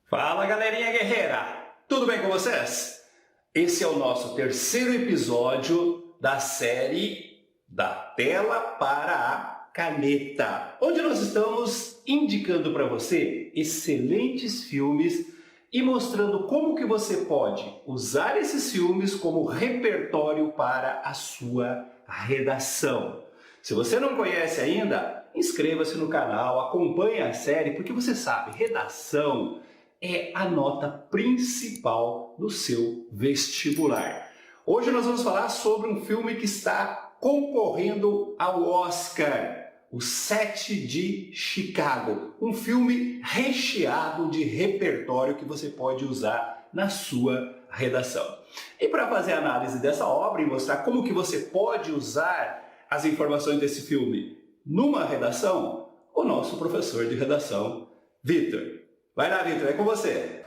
Fala, galerinha guerreira! Tudo bem com vocês? Esse é o nosso terceiro episódio da série Da Tela para a Caneta, onde nós estamos indicando para você excelentes filmes e mostrando como que você pode usar esses filmes como repertório para a sua redação. Se você não conhece ainda, inscreva-se no canal, acompanhe a série, porque você sabe, redação é a nota principal do seu vestibular. Hoje nós vamos falar sobre um filme que está concorrendo ao Oscar, O Sete de Chicago, um filme recheado de repertório que você pode usar na sua redação. E para fazer a análise dessa obra e mostrar como que você pode usar as informações desse filme numa redação, o nosso professor de redação, Vitor. Vai lá, Vitor, é com você.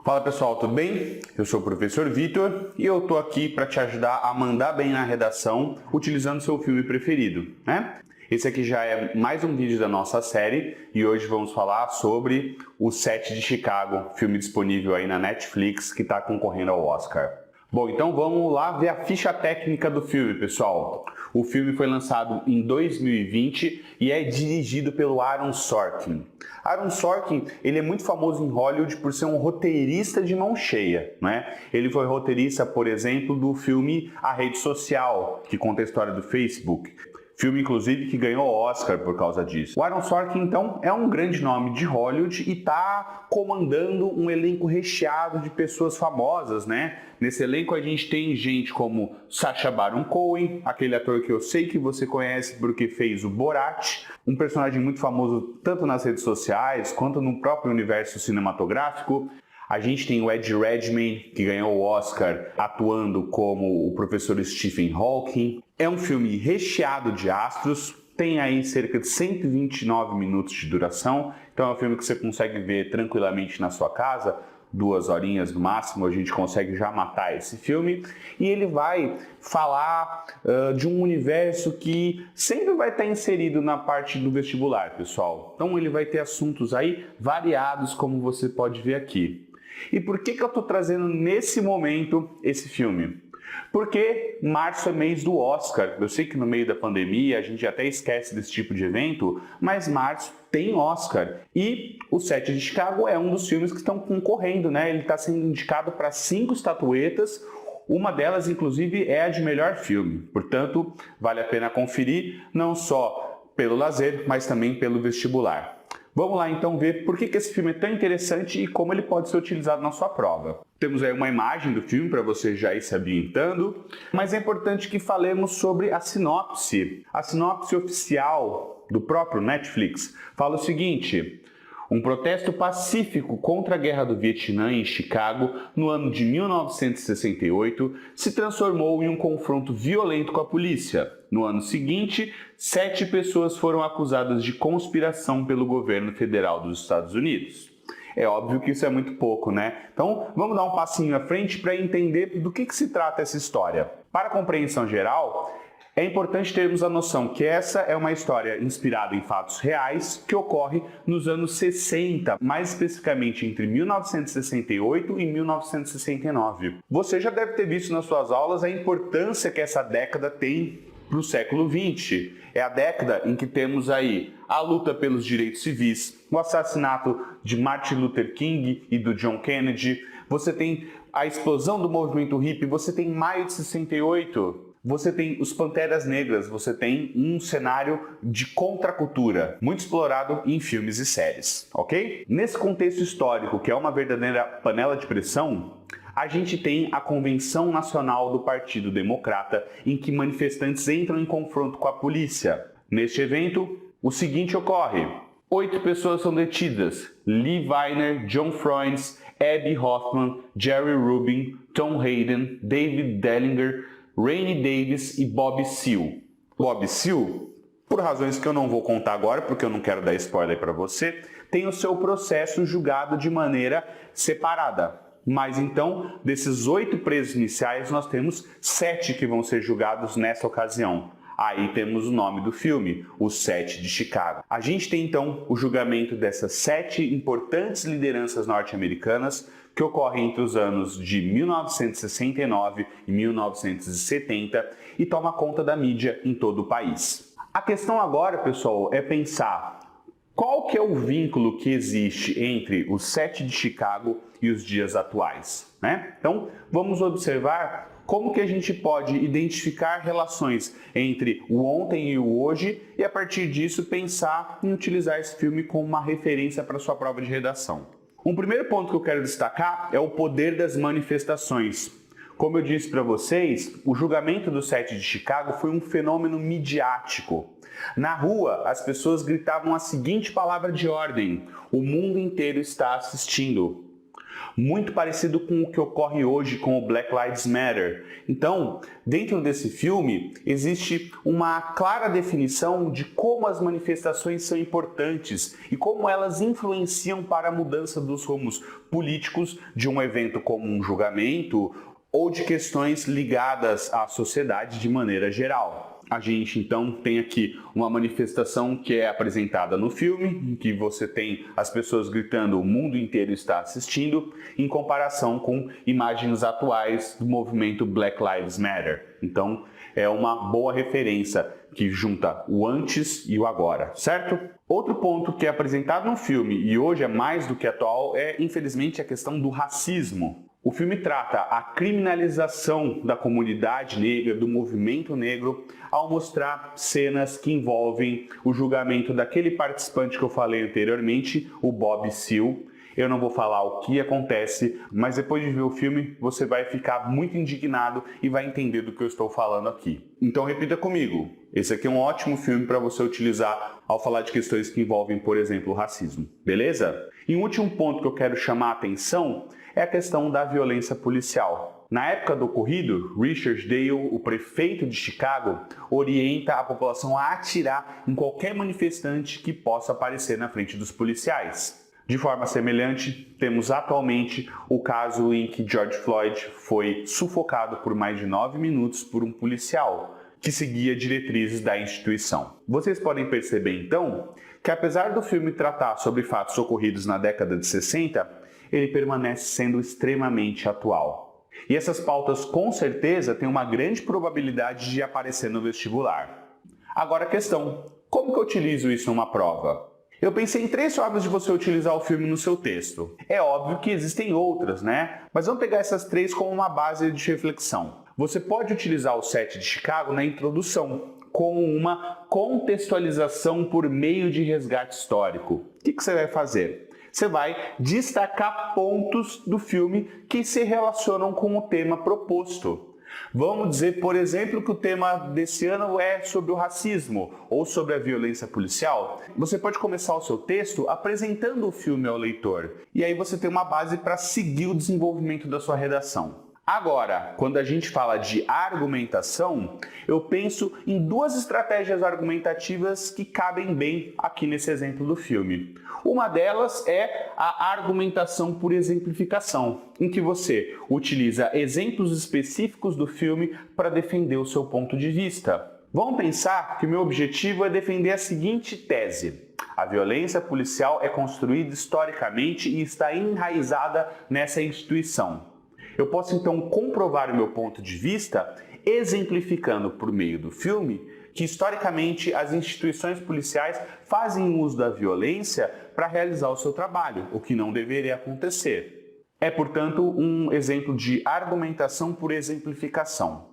Fala pessoal, tudo bem? Eu sou o professor Vitor e eu tô aqui para te ajudar a mandar bem na redação utilizando seu filme preferido, né? Esse aqui já é mais um vídeo da nossa série e hoje vamos falar sobre O Sete de Chicago, filme disponível aí na Netflix que está concorrendo ao Oscar. Bom, então vamos lá ver a ficha técnica do filme, pessoal. O filme foi lançado em 2020 e é dirigido pelo Aaron Sorkin. Aaron Sorkin, ele é muito famoso em Hollywood por ser um roteirista de mão cheia, né? Ele foi roteirista, por exemplo, do filme A Rede Social, que conta a história do Facebook. Filme, inclusive, que ganhou o Oscar por causa disso. O Aaron Sorkin, então, é um grande nome de Hollywood e está comandando um elenco recheado de pessoas famosas, né? Nesse elenco a gente tem gente como Sacha Baron Cohen, aquele ator que eu sei que você conhece porque fez o Borat, um personagem muito famoso tanto nas redes sociais quanto no próprio universo cinematográfico. A gente tem o Ed Redmayne, que ganhou o Oscar atuando como o professor Stephen Hawking. É um filme recheado de astros, tem aí cerca de 129 minutos de duração, então é um filme que você consegue ver tranquilamente na sua casa, 2 horinhas no máximo, a gente consegue já matar esse filme. E ele vai falar de um universo que sempre vai estar inserido na parte do vestibular, pessoal. Então ele vai ter assuntos aí variados, como você pode ver aqui. E por que eu estou trazendo nesse momento esse filme? Porque março é mês do Oscar. Eu sei que no meio da pandemia a gente até esquece desse tipo de evento, mas março tem Oscar. E O Sete de Chicago é um dos filmes que estão concorrendo, né? Ele está sendo indicado para 5 estatuetas. Uma delas, inclusive, é a de melhor filme. Portanto, vale a pena conferir, não só pelo lazer, mas também pelo vestibular. Vamos lá então ver por que esse filme é tão interessante e como ele pode ser utilizado na sua prova. Temos aí uma imagem do filme para você já ir se ambientando, mas é importante que falemos sobre a sinopse. A sinopse oficial do próprio Netflix fala o seguinte: um protesto pacífico contra a Guerra do Vietnã em Chicago, no ano de 1968, se transformou em um confronto violento com a polícia. No ano seguinte, 7 pessoas foram acusadas de conspiração pelo governo federal dos Estados Unidos. É óbvio que isso é muito pouco, né? Então, vamos dar um passinho à frente para entender do que se trata essa história. Para a compreensão geral, é importante termos a noção que essa é uma história inspirada em fatos reais que ocorre nos anos 60, mais especificamente entre 1968 e 1969. Você já deve ter visto nas suas aulas a importância que essa década tem para o século XX. É a década em que temos aí a luta pelos direitos civis, o assassinato de Martin Luther King e do John Kennedy, você tem a explosão do movimento hippie, você tem maio de 68, você tem os Panteras Negras, você tem um cenário de contracultura, muito explorado em filmes e séries, ok? Nesse contexto histórico, que é uma verdadeira panela de pressão, a gente tem a Convenção Nacional do Partido Democrata, em que manifestantes entram em confronto com a polícia. Neste evento, o seguinte ocorre: 8 pessoas são detidas: Lee Weiner, John Froines, Abby Hoffman, Jerry Rubin, Tom Hayden, David Dellinger, Rainey Davis e Bob Seale. Bob Seale, por razões que eu não vou contar agora, porque eu não quero dar spoiler para você, tem o seu processo julgado de maneira separada. Mas então, desses 8 presos iniciais, nós temos 7 que vão ser julgados nessa ocasião. Aí temos o nome do filme, Os 7 de Chicago. A gente tem então o julgamento dessas 7 importantes lideranças norte-americanas que ocorrem entre os anos de 1969 e 1970 e toma conta da mídia em todo o país. A questão agora, pessoal, é pensar qual que é o vínculo que existe entre os 7 de Chicago e os dias atuais, né? Então, vamos observar como que a gente pode identificar relações entre o ontem e o hoje e, a partir disso, pensar em utilizar esse filme como uma referência para sua prova de redação. Um primeiro ponto que eu quero destacar é o poder das manifestações. Como eu disse para vocês, o julgamento do 7 de Chicago foi um fenômeno midiático. Na rua, as pessoas gritavam a seguinte palavra de ordem: o mundo inteiro está assistindo. Muito parecido com o que ocorre hoje com o Black Lives Matter. Então, dentro desse filme, existe uma clara definição de como as manifestações são importantes e como elas influenciam para a mudança dos rumos políticos de um evento como um julgamento ou de questões ligadas à sociedade de maneira geral. A gente então tem aqui uma manifestação que é apresentada no filme, em que você tem as pessoas gritando "o mundo inteiro está assistindo", em comparação com imagens atuais do movimento Black Lives Matter. Então é uma boa referência que junta o antes e o agora, certo? Outro ponto que é apresentado no filme e hoje é mais do que atual é, infelizmente, a questão do racismo. O filme trata a criminalização da comunidade negra, do movimento negro, ao mostrar cenas que envolvem o julgamento daquele participante que eu falei anteriormente, o Bob Seale. Eu não vou falar o que acontece, mas depois de ver o filme você vai ficar muito indignado e vai entender do que eu estou falando aqui. Então repita comigo, esse aqui é um ótimo filme para você utilizar ao falar de questões que envolvem, por exemplo, o racismo, beleza? E um último ponto que eu quero chamar a atenção é a questão da violência policial. Na época do ocorrido, Richard Dale, o prefeito de Chicago, orienta a população a atirar em qualquer manifestante que possa aparecer na frente dos policiais. De forma semelhante, temos atualmente o caso em que George Floyd foi sufocado por mais de 9 minutos por um policial que seguia diretrizes da instituição. Vocês podem perceber então que, apesar do filme tratar sobre fatos ocorridos na década de 60, ele permanece sendo extremamente atual. E essas pautas com certeza têm uma grande probabilidade de aparecer no vestibular. Agora a questão, como que eu utilizo isso numa prova? Eu pensei em 3 formas de você utilizar o filme no seu texto. É óbvio que existem outras, né? Mas vamos pegar essas 3 como uma base de reflexão. Você pode utilizar o 7 de Chicago na introdução, como uma contextualização por meio de resgate histórico. O que você vai fazer? Você vai destacar pontos do filme que se relacionam com o tema proposto. Vamos dizer, por exemplo, que o tema desse ano é sobre o racismo ou sobre a violência policial. Você pode começar o seu texto apresentando o filme ao leitor. E aí você tem uma base para seguir o desenvolvimento da sua redação. Agora, quando a gente fala de argumentação, eu penso em 2 estratégias argumentativas que cabem bem aqui nesse exemplo do filme. Uma delas é a argumentação por exemplificação, em que você utiliza exemplos específicos do filme para defender o seu ponto de vista. Vamos pensar que o meu objetivo é defender a seguinte tese: a violência policial é construída historicamente e está enraizada nessa instituição. Eu posso então comprovar o meu ponto de vista exemplificando por meio do filme que historicamente as instituições policiais fazem uso da violência para realizar o seu trabalho, o que não deveria acontecer. É, portanto, um exemplo de argumentação por exemplificação.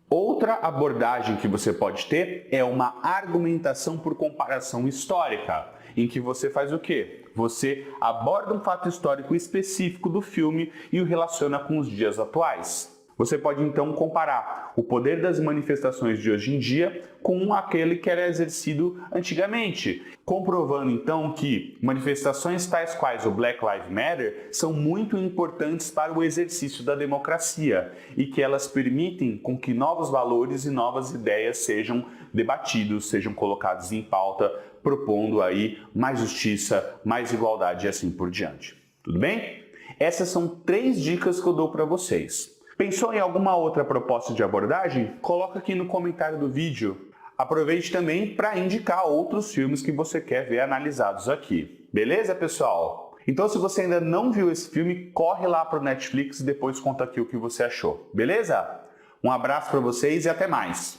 Outra abordagem que você pode ter é uma argumentação por comparação histórica, em que você faz o quê? Você aborda um fato histórico específico do filme e o relaciona com os dias atuais. Você pode então comparar o poder das manifestações de hoje em dia com aquele que era exercido antigamente, comprovando então que manifestações tais quais o Black Lives Matter são muito importantes para o exercício da democracia e que elas permitem com que novos valores e novas ideias sejam debatidos, sejam colocados em pauta, propondo aí mais justiça, mais igualdade e assim por diante. Tudo bem? Essas são 3 dicas que eu dou para vocês. Pensou em alguma outra proposta de abordagem? Coloca aqui no comentário do vídeo. aproveite também para indicar outros filmes que você quer ver analisados aqui. Beleza, pessoal? Então, se você ainda não viu esse filme, corre lá para o Netflix e depois conta aqui o que você achou. Beleza? Um abraço para vocês e até mais!